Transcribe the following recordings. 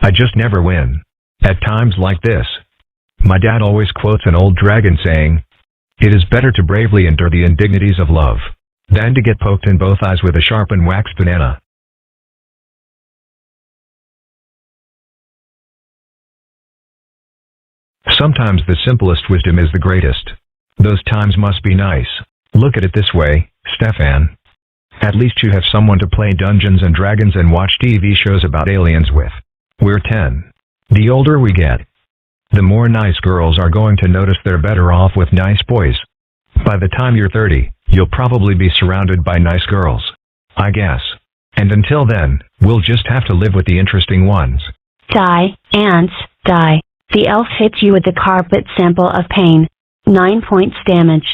I just never win. At times like this, my dad always quotes an old dragon saying, "It is better to bravely endure the indignities of love than to get poked in both eyes with a sharp and waxed banana." Sometimes the simplest wisdom is the greatest. Those times must be nice. Look at it this way, Stefan. At least you have someone to play Dungeons and Dragons and watch TV shows about aliens with. We're 10. The older we get, the more nice girls are going to notice they're better off with nice boys. By the time you're 30, you'll probably be surrounded by nice girls, I guess. And until then, we'll just have to live with the interesting ones. Die, ants, die. The elf hits you with the carpet sample of pain. 9 points damage.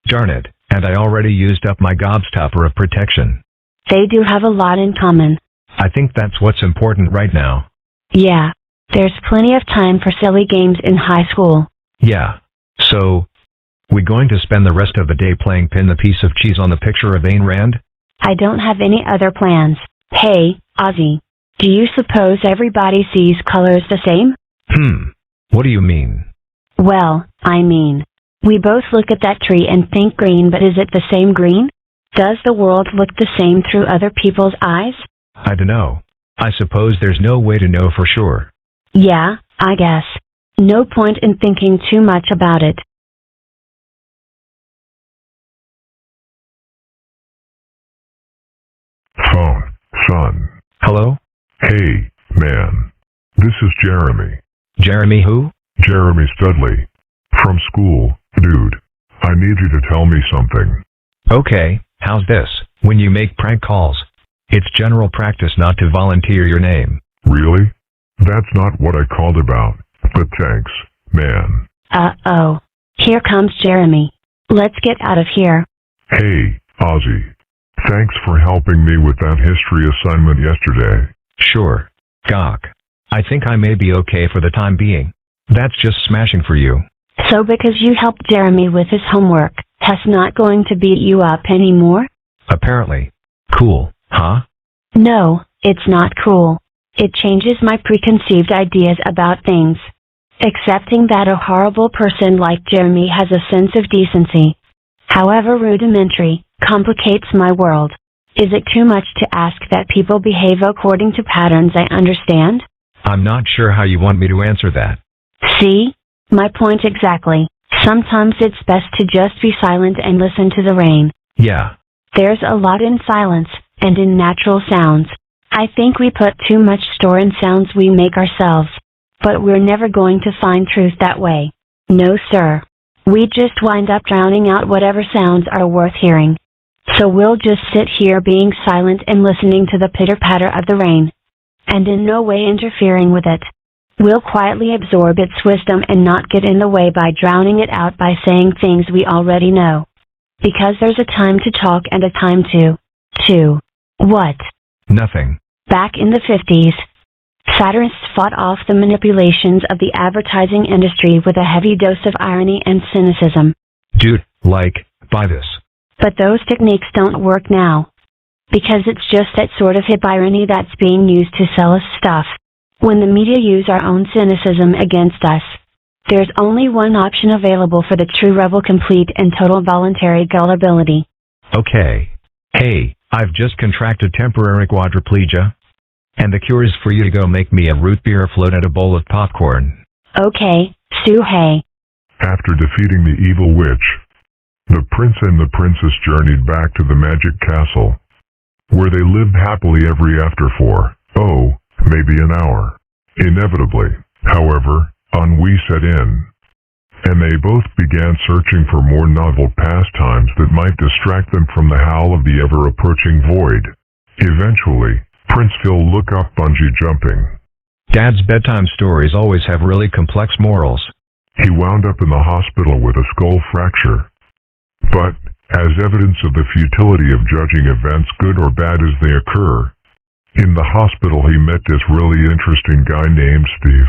Darn it, and I already used up my gobstopper of protection. They do have a lot in common. I think that's what's important right now. Yeah. There's plenty of time for silly games in high school. Yeah. So, we going to spend the rest of the day playing pin the piece of cheese on the picture of Ayn Rand? I don't have any other plans. Hey, Ozzy. Do you suppose everybody sees colors the same? What do you mean? Well, I mean, we both look at that tree and think green, but is it the same green? Does the world look the same through other people's eyes? I dunno. I suppose there's no way to know for sure. Yeah, I guess. No point in thinking too much about it. Phone, son. Hello? Hey, man. This is Jeremy. Jeremy who? Jeremy Studley. From school, dude. I need you to tell me something. Okay, how's this? When you make prank calls, it's general practice not to volunteer your name. Really? That's not what I called about, but thanks, man. Uh-oh. Here comes Jeremy. Let's get out of here. Hey, Ozzy. Thanks for helping me with that history assignment yesterday. Sure. Gawk. I think I may be okay for the time being. That's just smashing for you. So because you helped Jeremy with his homework, Tess not going to beat you up anymore? Apparently. Cool, huh? No, it's not cool. It changes my preconceived ideas about things. Accepting that a horrible person like Jeremy has a sense of decency, however rudimentary, complicates my world. Is it too much to ask that people behave according to patterns I understand? I'm not sure how you want me to answer that. See? My point exactly. Sometimes it's best to just be silent and listen to the rain. Yeah. There's a lot in silence, and in natural sounds. I think we put too much store in sounds we make ourselves. But we're never going to find truth that way. No sir. We just wind up drowning out whatever sounds are worth hearing. So we'll just sit here being silent and listening to the pitter-patter of the rain. And in no way interfering with it. We'll quietly absorb its wisdom and not get in the way by drowning it out by saying things we already know. Because there's a time to talk and a time to what? Nothing. Back in the 50s, satirists fought off the manipulations of the advertising industry with a heavy dose of irony and cynicism. Dude, buy this. But those techniques don't work now. Because it's just that sort of hip irony that's being used to sell us stuff. When the media use our own cynicism against us, there's only one option available for the true rebel: complete and total voluntary gullibility. Okay. Hey, I've just contracted temporary quadriplegia. And the cure is for you to go make me a root beer float and a bowl of popcorn. Okay, Suhei. After defeating the evil witch, the prince and the princess journeyed back to the magic castle, where they lived happily ever after for, maybe an hour. Inevitably, however, ennui set in, and they both began searching for more novel pastimes that might distract them from the howl of the ever-approaching void. Eventually, Prince Phil looked up bungee jumping. Dad's bedtime stories always have really complex morals. He wound up in the hospital with a skull fracture. But, as evidence of the futility of judging events good or bad as they occur, in the hospital he met this really interesting guy named Steve.